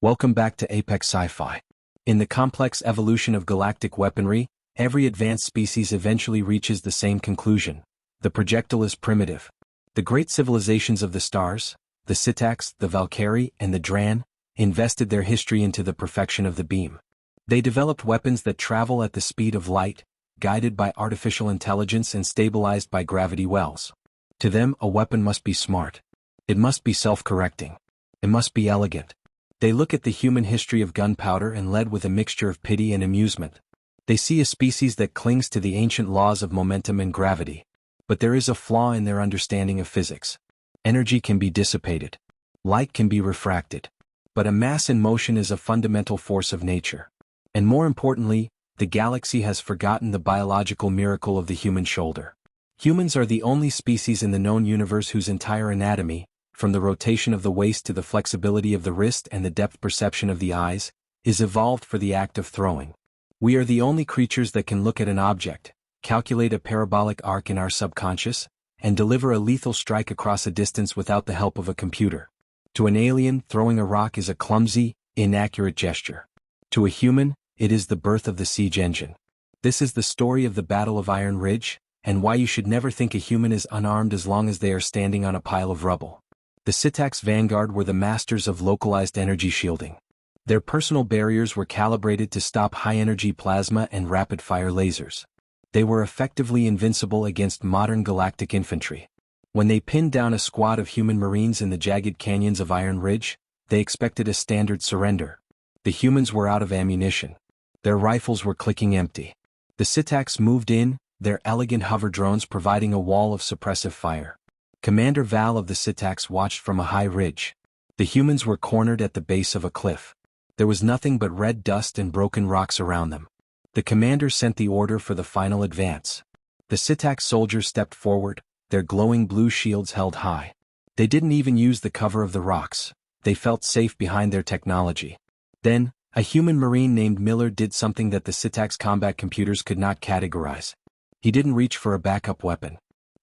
Welcome back to Apex Sci-Fi. In the complex evolution of galactic weaponry, every advanced species eventually reaches the same conclusion. The projectile is primitive. The great civilizations of the stars, the Sitax, the Valkyrie, and the Dran, invested their history into the perfection of the beam. They developed weapons that travel at the speed of light, guided by artificial intelligence and stabilized by gravity wells. To them, a weapon must be smart. It must be self-correcting. It must be elegant. They look at the human history of gunpowder and led with a mixture of pity and amusement. They see a species that clings to the ancient laws of momentum and gravity. But there is a flaw in their understanding of physics. Energy can be dissipated. Light can be refracted. But a mass in motion is a fundamental force of nature. And more importantly, the galaxy has forgotten the biological miracle of the human shoulder. Humans are the only species in the known universe whose entire anatomy, from the rotation of the waist to the flexibility of the wrist and the depth perception of the eyes, is evolved for the act of throwing. We are the only creatures that can look at an object, calculate a parabolic arc in our subconscious, and deliver a lethal strike across a distance without the help of a computer. To an alien, throwing a rock is a clumsy, inaccurate gesture. To a human, it is the birth of the siege engine. This is the story of the Battle of Iron Ridge, and why you should never think a human is unarmed as long as they are standing on a pile of rubble. The Sitax Vanguard were the masters of localized energy shielding. Their personal barriers were calibrated to stop high-energy plasma and rapid-fire lasers. They were effectively invincible against modern galactic infantry. When they pinned down a squad of human marines in the jagged canyons of Iron Ridge, they expected a standard surrender. The humans were out of ammunition. Their rifles were clicking empty. The Sitax moved in, their elegant hover drones providing a wall of suppressive fire. Commander Val of the Sitax watched from a high ridge. The humans were cornered at the base of a cliff. There was nothing but red dust and broken rocks around them. The commander sent the order for the final advance. The Sitax soldiers stepped forward, their glowing blue shields held high. They didn't even use the cover of the rocks. They felt safe behind their technology. Then, a human marine named Miller did something that the Sitax combat computers could not categorize. He didn't reach for a backup weapon.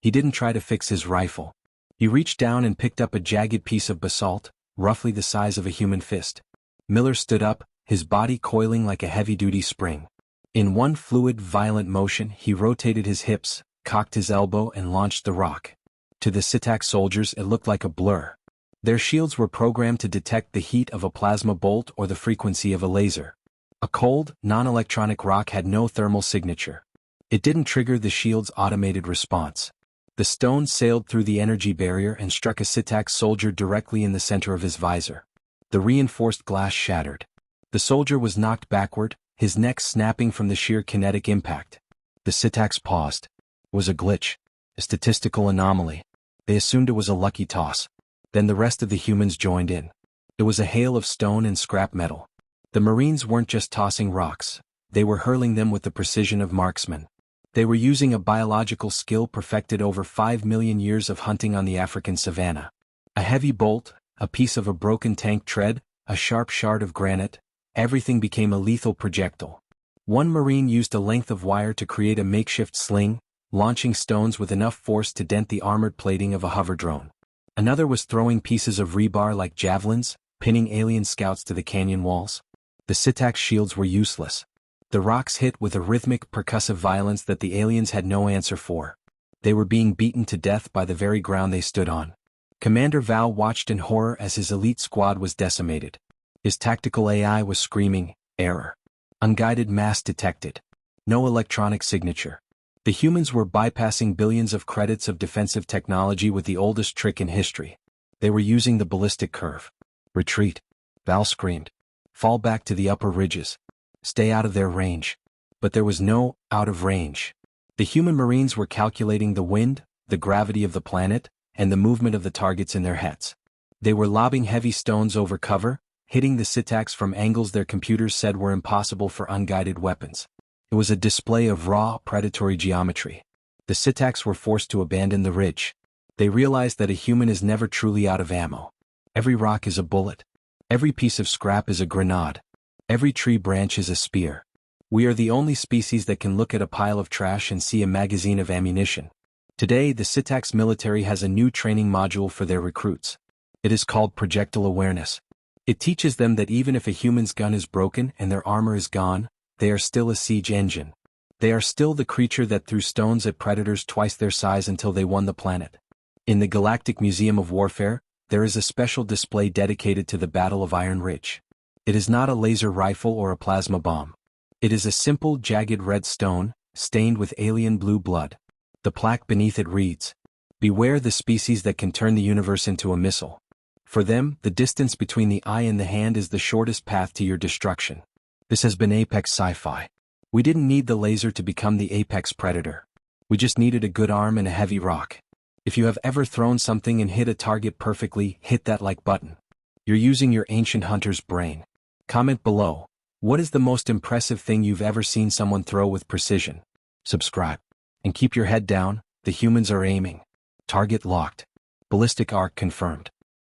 He didn't try to fix his rifle. He reached down and picked up a jagged piece of basalt, roughly the size of a human fist. Miller stood up, his body coiling like a heavy-duty spring. In one fluid, violent motion, he rotated his hips, cocked his elbow and launched the rock. To the Sitax soldiers it looked like a blur. Their shields were programmed to detect the heat of a plasma bolt or the frequency of a laser. A cold, non-electronic rock had no thermal signature. It didn't trigger the shield's automated response. The stone sailed through the energy barrier and struck a Sitax soldier directly in the center of his visor. The reinforced glass shattered. The soldier was knocked backward, his neck snapping from the sheer kinetic impact. The Sitax paused. It was a glitch, a statistical anomaly. They assumed it was a lucky toss. Then the rest of the humans joined in. It was a hail of stone and scrap metal. The Marines weren't just tossing rocks. They were hurling them with the precision of marksmen. They were using a biological skill perfected over 5 million years of hunting on the African savanna. A heavy bolt, a piece of a broken tank tread, a sharp shard of granite, everything became a lethal projectile. One Marine used a length of wire to create a makeshift sling, launching stones with enough force to dent the armored plating of a hover drone. Another was throwing pieces of rebar like javelins, pinning alien scouts to the canyon walls. The Sitax shields were useless. The rocks hit with a rhythmic, percussive violence that the aliens had no answer for. They were being beaten to death by the very ground they stood on. Commander Val watched in horror as his elite squad was decimated. His tactical AI was screaming, "Error. Unguided mass detected. No electronic signature." The humans were bypassing billions of credits of defensive technology with the oldest trick in history. They were using the ballistic curve. "Retreat," Val screamed. "Fall back to the upper ridges. Stay out of their range." But there was no out of range. The human Marines were calculating the wind, the gravity of the planet, and the movement of the targets in their heads. They were lobbing heavy stones over cover, hitting the Sitax from angles their computers said were impossible for unguided weapons. It was a display of raw, predatory geometry. The Sitax were forced to abandon the ridge. They realized that a human is never truly out of ammo. Every rock is a bullet. Every piece of scrap is a grenade. Every tree branch is a spear. We are the only species that can look at a pile of trash and see a magazine of ammunition. Today, the Sitax military has a new training module for their recruits. It is called projectile awareness. It teaches them that even if a human's gun is broken and their armor is gone, they are still a siege engine. They are still the creature that threw stones at predators twice their size until they won the planet. In the Galactic Museum of Warfare, there is a special display dedicated to the Battle of Iron Ridge. It is not a laser rifle or a plasma bomb. It is a simple jagged red stone, stained with alien blue blood. The plaque beneath it reads, "Beware the species that can turn the universe into a missile." For them, the distance between the eye and the hand is the shortest path to your destruction. This has been Apex Sci-Fi. We didn't need the laser to become the apex predator. We just needed a good arm and a heavy rock. If you have ever thrown something and hit a target perfectly, hit that like button. You're using your ancient hunter's brain. Comment below, what is the most impressive thing you've ever seen someone throw with precision? Subscribe. And keep your head down, the humans are aiming. Target locked. Ballistic arc confirmed.